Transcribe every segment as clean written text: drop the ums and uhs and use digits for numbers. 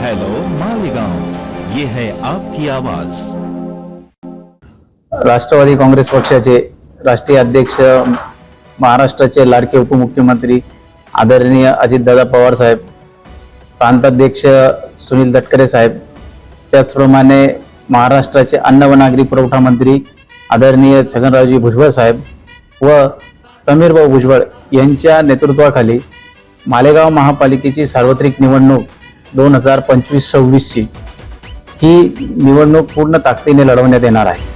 Hello Malegaon, ये है आपकी आवाज। राष्ट्रवादी काँग्रेस पक्षाचे राष्ट्रीय अध्यक्ष, महाराष्ट्राचे लाडके उपमुख्यमंत्री आदरणीय अजितदादा पवार साहेब, प्रांताध्यक्ष सुनील तटकरे साहेब, त्याचप्रमाणे महाराष्ट्राचे अन्न व नागरी पुरवठा मंत्री आदरणीय छगनरावजी भुजबळ साहेब व समीरभाऊ भुजबळ यांच्या नेतृत्वाखाली मालेगाव महापालिकेची सार्वत्रिक निवडणूक 2025-26 ही निवडणूक पूर्ण ताकदीने लढवण्यात येणार आहे।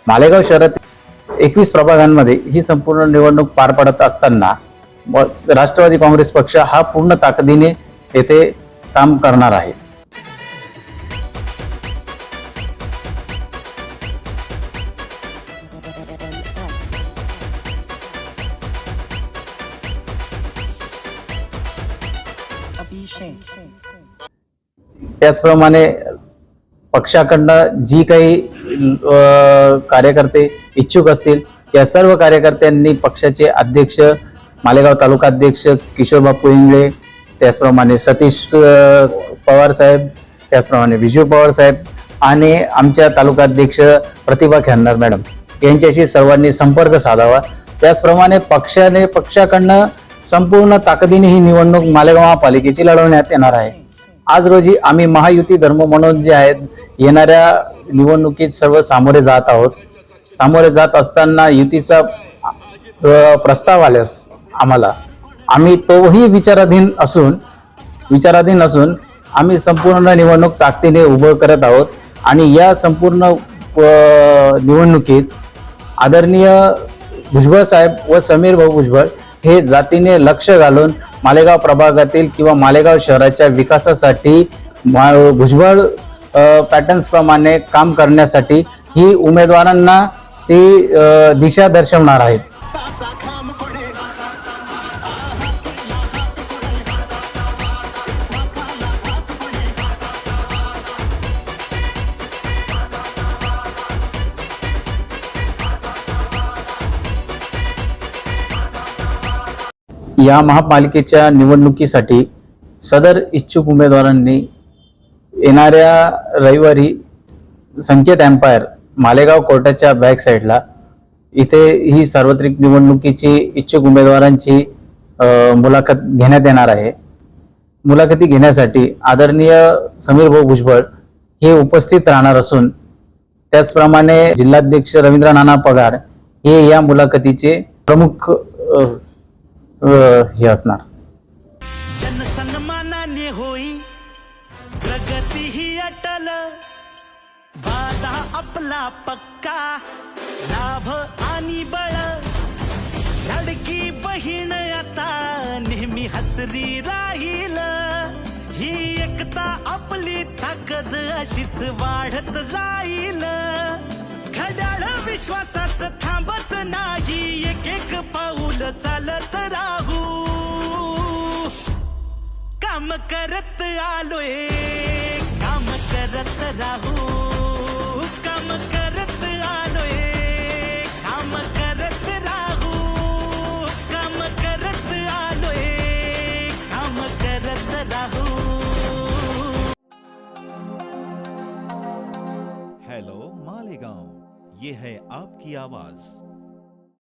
मालेगाव शहरात 21 प्रभागांमध्ये ही संपूर्ण निवडणूक पार पडत असताना राष्ट्रवादी काँग्रेस पक्ष हा पूर्ण ताकदीने येथे काम करणार आहे। त्याचप्रमाणे पक्षाकडनं जी काही कार्यकर्ते इच्छुक असतील या सर्व कार्यकर्त्यांनी पक्षाचे अध्यक्ष, मालेगाव तालुका अध्यक्ष किशोर बापू इंगळे, त्याचप्रमाणे सतीश पवार साहेब, त्याचप्रमाणे विजू पवार साहेब आणि आमच्या तालुका अध्यक्ष प्रतिभा खन्नार मॅडम यांच्याशी सर्वांनी संपर्क साधावा। त्याचप्रमाणे पक्षाकडनं संपूर्ण ताकदीने ही निवडणूक मालेगाव महापालिकेची लढवण्यात येणार आहे। आज रोजी आम्ही महायुती धर्म म्हणून जे आहेत येणाऱ्या निवडणुकीत सर्व सामोरे जात आहोत। सामोरे जात असताना युतीचा प्रस्ताव आल्यास आम्ही तोही विचाराधीन असून आम्ही संपूर्ण निवडणूक ताकदीने उभं करत आहोत आणि या संपूर्ण निवडणुकीत आदरणीय भुजबळ साहेब व समीर भाऊ भुजबळ हे जातीने लक्ष घालून मालेगाव प्रभागातील किंवा मालेगाव शहराच्या विकासासाठी भुजबळ पॅटर्न्स प्रमाणे काम करण्यासाठी ही उमेदवारांना ती दिशा दर्शवणार आहेत। या महापालिकेच्या निवडणुकीसाठी सदर इच्छुक उमेदवारांनी येणाऱ्या रविवारी संकेत एम्पायर मालेगाव कोर्टाच्या बॅक साईडला इथे ही सार्वत्रिक निवडणुकीची इच्छुक उमेदवारांची मुलाखत घेण्यात येणार आहे। मुलाखती घेण्यासाठी आदरणीय समीर भाऊ भुजबळ हे उपस्थित राहणार असून त्याचप्रमाणे जिल्हाध्यक्ष रवींद्र नाना पगार हे या मुलाखतीचे प्रमुख हे असणार। जनसन्मानाने होई प्रगती ही अटल, वादा आपला पक्का, लाभ आणि बळ, लाडकी बहीण आता नेहमी हसरी राहील, ही एकता आपली ताकद अशीच वाढत जाईल, घड्याळ विश्वासाचं थांबत नाही, एक एक पाऊल चालत राहू, काम करत आलोय, काम करत राहू, काम करत आलोय, काम करत राहू, काम करत आलोय, काम करत राहू। हेलो मालेगांव, ये है आपकी आवाज।